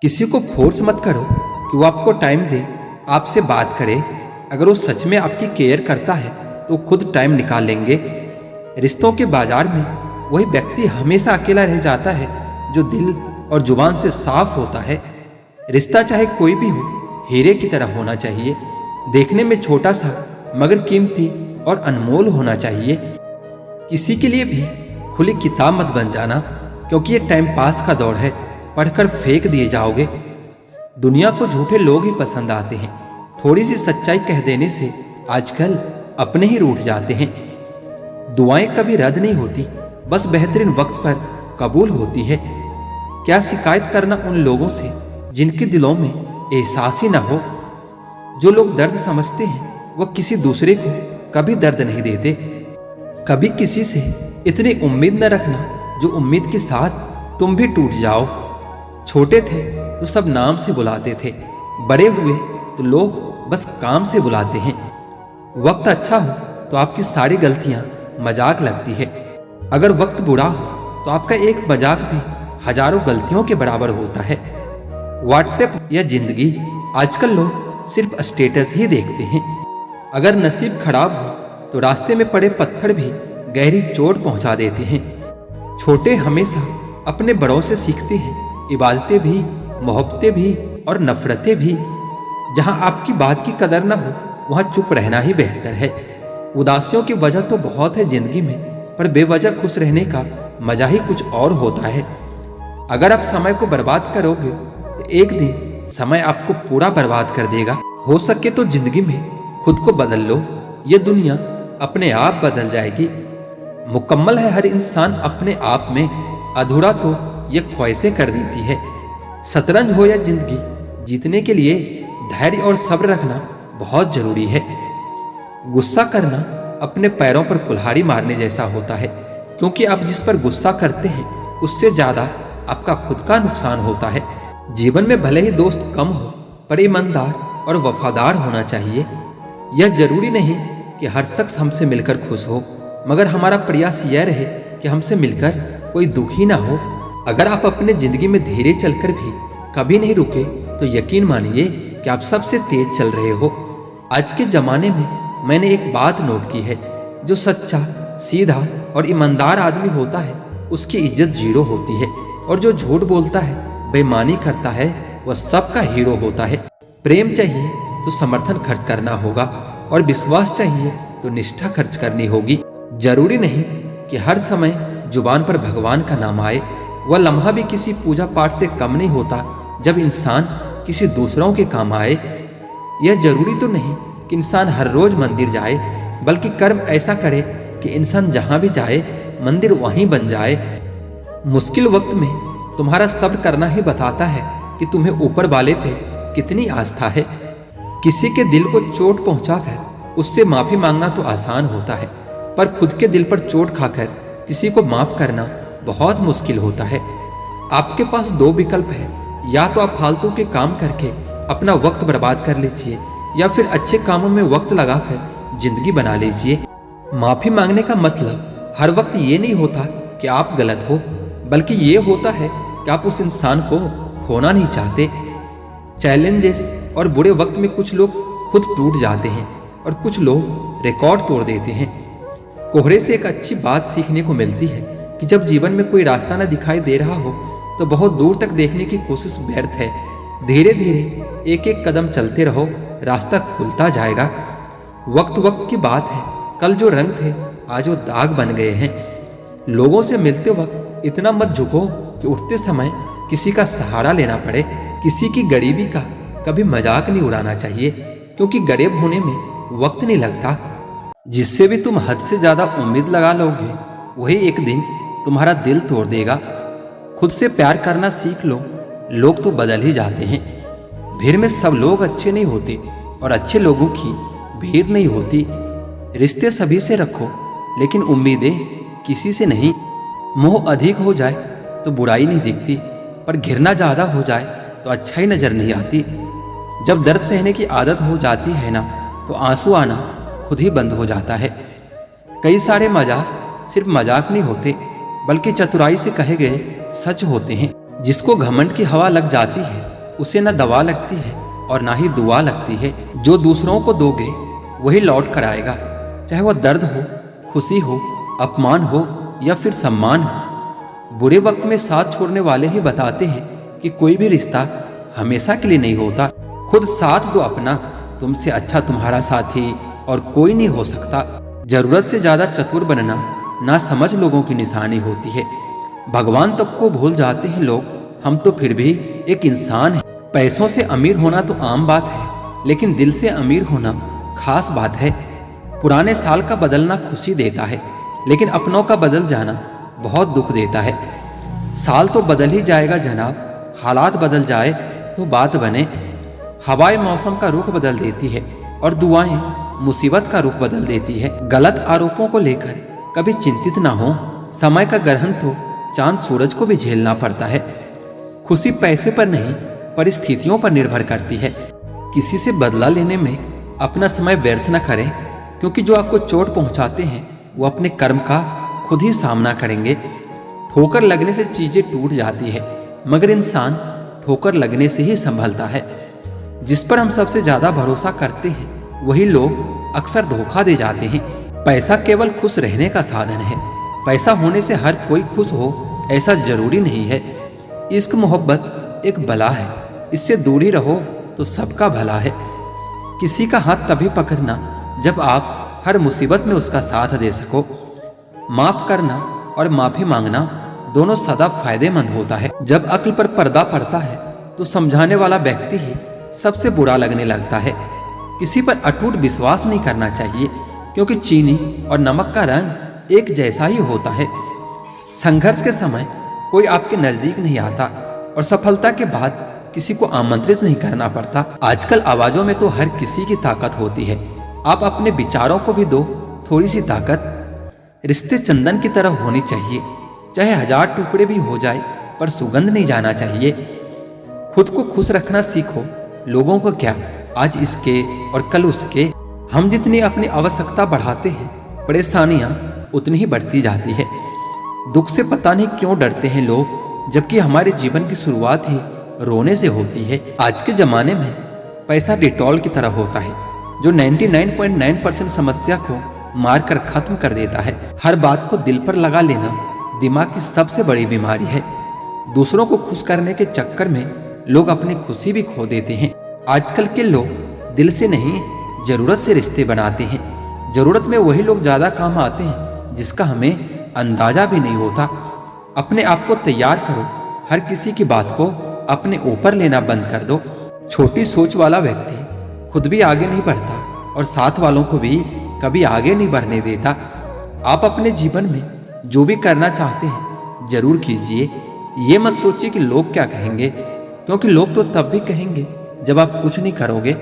किसी को फोर्स मत करो कि वो आपको टाइम दे, आपसे बात करे। अगर वो सच में आपकी केयर करता है तो खुद टाइम निकाल लेंगे। रिश्तों के बाजार में वही व्यक्ति हमेशा अकेला रह जाता है जो दिल और जुबान से साफ होता है। रिश्ता चाहे कोई भी हो, हीरे की तरह होना चाहिए। देखने में छोटा सा मगर कीमती और अनमोल होना चाहिए। किसी के लिए भी खुली किताब मत बन जाना, क्योंकि ये टाइम पास का दौर है, पढ़कर फेंक दिए जाओगे। दुनिया को झूठे लोग ही पसंद आते हैं। थोड़ी सी सच्चाई कह देने से आजकल अपने ही रूठ जाते हैं। दुआएं कभी रद्द नहीं होती, बस बेहतरीन वक्त पर कबूल होती है। क्या शिकायत करना उन लोगों से जिनके दिलों में एहसास ही ना हो। जो लोग दर्द समझते हैं वह किसी दूसरे को कभी दर्द नहीं देते। कभी किसी से इतनी उम्मीद न रखना जो उम्मीद के साथ तुम भी टूट जाओ। छोटे थे तो सब नाम से बुलाते थे, बड़े हुए तो लोग बस काम से बुलाते हैं। वक्त अच्छा हो तो आपकी सारी गलतियां मजाक लगती है। अगर वक्त बुरा हो तो आपका एक मजाक भी हजारों गलतियों के बराबर होता है। व्हाट्सएप या जिंदगी, आजकल लोग सिर्फ स्टेटस ही देखते हैं। अगर नसीब खराब हो तो रास्ते में पड़े पत्थर भी गहरी चोट पहुंचा देते हैं। छोटे हमेशा अपने बड़ों से सीखते हैं, इबादतें भी, मोहब्बतें भी और नफरतें भी। जहां आपकी बात की कदर न हो वहां चुप रहना ही बेहतर है। उदासियों की वजह तो बहुत है जिंदगी में, पर बेवजह खुश रहने का मजा ही कुछ और होता है। अगर आप समय को बर्बाद करोगे तो एक दिन समय आपको पूरा बर्बाद कर देगा। हो सके तो जिंदगी में खुद को बदल लो, ये दुनिया अपने आप बदल जाएगी। मुकम्मल है हर इंसान अपने आप में, अधूरा तो ये ख्वाहिशें कर देती है। शतरंज हो या जिंदगी, जीतने के लिए धैर्य और सब्र रखना बहुत जरूरी है। गुस्सा करना अपने पैरों पर कुल्हाड़ी मारने जैसा होता है, क्योंकि आप जिस पर गुस्सा करते हैं उससे ज्यादा आपका खुद का नुकसान होता है। जीवन में भले ही दोस्त कम हो, पर ईमानदार और वफादार होना चाहिए। यह जरूरी नहीं कि हर शख्स हमसे मिलकर खुश हो, मगर हमारा प्रयास यह रहे कि हमसे मिलकर कोई दुखी ना हो। अगर आप अपने जिंदगी में धीरे चलकर भी कभी नहीं रुके तो यकीन मानिए कि आप सबसे तेज चल रहे हो। आज के जमाने में मैंने एक बात नोट की है, जो सच्चा, सीधा और ईमानदार आदमी होता है उसकी इज्जत जीरो होती है, और जो झूठ बोलता है, बेईमानी करता है, वह सबका हीरो होता है। प्रेम चाहिए तो समर्थन खर्च करना होगा, और विश्वास चाहिए तो निष्ठा खर्च करनी होगी। जरूरी नहीं कि हर समय जुबान पर भगवान का नाम आए। वह लम्हा भी किसी पूजा पाठ से कम नहीं होता जब इंसान किसी दूसरों के काम आए। यह जरूरी तो नहीं कि इंसान हर रोज मंदिर जाए, बल्कि कर्म ऐसा करे कि इंसान जहां भी जाए मंदिर वहीं बन जाए। मुश्किल वक्त में तुम्हारा सब्र करना ही बताता है कि तुम्हें ऊपर वाले पे कितनी आस्था है। किसी के दिल को चोट पहुंचाकर उससे माफी मांगना तो आसान होता है, पर खुद के दिल पर चोट खाकर किसी को माफ करना बहुत मुश्किल होता है। आपके पास दो विकल्प है, या तो आप फालतू के काम करके अपना वक्त बर्बाद कर लीजिए, या फिर अच्छे कामों में वक्त लगाकर जिंदगी बना लीजिए। माफी मांगने का मतलब हर वक्त ये नहीं होता कि आप गलत हो, बल्कि ये होता है कि आप उस इंसान को खोना नहीं चाहते। चैलेंजेस और बुरे वक्त में कुछ लोग खुद टूट जाते हैं और कुछ लोग रिकॉर्ड तोड़ देते हैं। कोहरे से एक अच्छी बात सीखने को मिलती है कि जब जीवन में कोई रास्ता न दिखाई दे रहा हो तो बहुत दूर तक देखने की कोशिश व्यर्थ है। धीरे धीरे एक एक कदम चलते रहो, रास्ता खुलता जाएगा। वक्त वक्त की बात है, कल जो रंग थे आज वो दाग बन गए हैं। लोगों से मिलते वक्त इतना मत झुको कि उठते समय किसी का सहारा लेना पड़े। किसी की गरीबी का कभी मजाक नहीं उड़ाना चाहिए, क्योंकि गरीब होने में वक्त नहीं लगता। जिससे भी तुम हद से ज्यादा उम्मीद लगा लोगे वही एक दिन तुम्हारा दिल तोड़ देगा। खुद से प्यार करना सीख लो, लोग तो बदल ही जाते हैं। भीड़ में सब लोग अच्छे नहीं होते, और अच्छे लोगों की भीड़ नहीं होती। रिश्ते सभी से रखो, लेकिन उम्मीदें किसी से नहीं। मोह अधिक हो जाए तो बुराई नहीं दिखती, पर घिरना ज्यादा हो जाए तो अच्छाई नजर नहीं आती। जब दर्द सहने की आदत हो जाती है ना, तो आंसू आना खुद ही बंद हो जाता है। कई सारे मजाक सिर्फ मजाक नहीं होते, बल्कि चतुराई से कहे गए सच होते हैं। जिसको घमंड की हवा लग जाती है उसे न दवा लगती है और ना ही दुआ लगती है। जो दूसरों को दोगे वही लौट कर आएगा, चाहे वह दर्द हो, खुशी हो, अपमान हो या फिर सम्मान हो। बुरे वक्त में साथ छोड़ने वाले ही बताते हैं कि कोई भी रिश्ता हमेशा के लिए नहीं होता। खुद साथ दो अपना, तुमसे अच्छा तुम्हारा साथी और कोई नहीं हो सकता। जरूरत से ज्यादा चतुर बनना ना समझ लोगों की निशानी होती है। भगवान तक को भूल जाते हैं लोग, हम तो फिर भी एक इंसान हैं। पैसों से अमीर होना तो आम बात है, लेकिन दिल से अमीर होना खास बात है। पुराने साल का बदलना खुशी देता है, लेकिन अपनों का बदल जाना बहुत दुख देता है। साल तो बदल ही जाएगा जनाब, हालात बदल जाए तो बात बने। हवाएं मौसम का रुख बदल देती है और दुआएं मुसीबत का रुख बदल देती है। गलत आरोपों को लेकर कभी चिंतित ना हो, समय का ग्रहण तो चांद सूरज को भी झेलना पड़ता है। खुशी पैसे पर नहीं, परिस्थितियों पर निर्भर करती है। किसी से बदला लेने में अपना समय व्यर्थ न करें, क्योंकि जो आपको चोट पहुंचाते हैं वो अपने कर्म का खुद ही सामना करेंगे। ठोकर लगने से चीजें टूट जाती है, मगर इंसान ठोकर लगने से ही संभलता है। जिस पर हम सबसे ज्यादा भरोसा करते हैं वही लोग अक्सर धोखा दे जाते हैं। पैसा केवल खुश रहने का साधन है, पैसा होने से हर कोई खुश हो ऐसा जरूरी नहीं है। इश्क मोहब्बत एक बला है, इससे दूरी रहो तो सबका भला है। किसी का हाथ तभी पकड़ना जब आप हर मुसीबत में उसका साथ दे सको। माफ करना और माफी मांगना दोनों सदा फायदेमंद होता है। जब अक्ल पर पर्दा पड़ता है तो समझाने वाला व्यक्ति ही सबसे बुरा लगने लगता है। किसी पर अटूट विश्वास नहीं करना चाहिए, क्योंकि चीनी और नमक का रंग एक जैसा ही होता है। संघर्ष के समय कोई आपके नजदीक नहीं आता और सफलता के बाद किसी को आमंत्रित नहीं करना पड़ता। आजकल आवाजों में तो हर किसी की ताकत होती है, आप अपने विचारों को भी दो थोड़ी सी ताकत। रिश्ते चंदन की तरह होनी चाहिए, चाहे 1000 टुकड़े भी हो जाए पर सुगंध नहीं जाना चाहिए। खुद को खुश रखना सीखो, लोगों को क्या, आज इसके और कल उसके। हम जितनी अपनी आवश्यकता बढ़ाते हैं, परेशानियां उतनी ही बढ़ती जाती है। दुख से पता नहीं क्यों डरते हैं लोग, जबकि हमारे जीवन की शुरुआत ही रोने से होती है। आज के जमाने में पैसा डिटॉल की तरह होता है, जो 99.9% समस्या को मारकर खत्म कर देता है। हर बात को दिल पर लगा लेना दिमाग की सबसे बड़ी बीमारी है। दूसरों को खुश करने के चक्कर में लोग अपनी खुशी भी खो देते हैं। आजकल के लोग दिल से नहीं, जरूरत से रिश्ते बनाते हैं। जरूरत में वही लोग ज्यादा काम आते हैं जिसका हमें अंदाजा भी नहीं होता। अपने आप को तैयार करो, हर किसी की बात को अपने ऊपर लेना बंद कर दो। छोटी सोच वाला व्यक्ति खुद भी आगे नहीं बढ़ता और साथ वालों को भी कभी आगे नहीं बढ़ने देता। आप अपने जीवन में जो भी करना चाहते हैं जरूर कीजिए। ये मत सोचिए कि लोग क्या कहेंगे, क्योंकि लोग तो तब भी कहेंगे जब आप कुछ नहीं करोगे।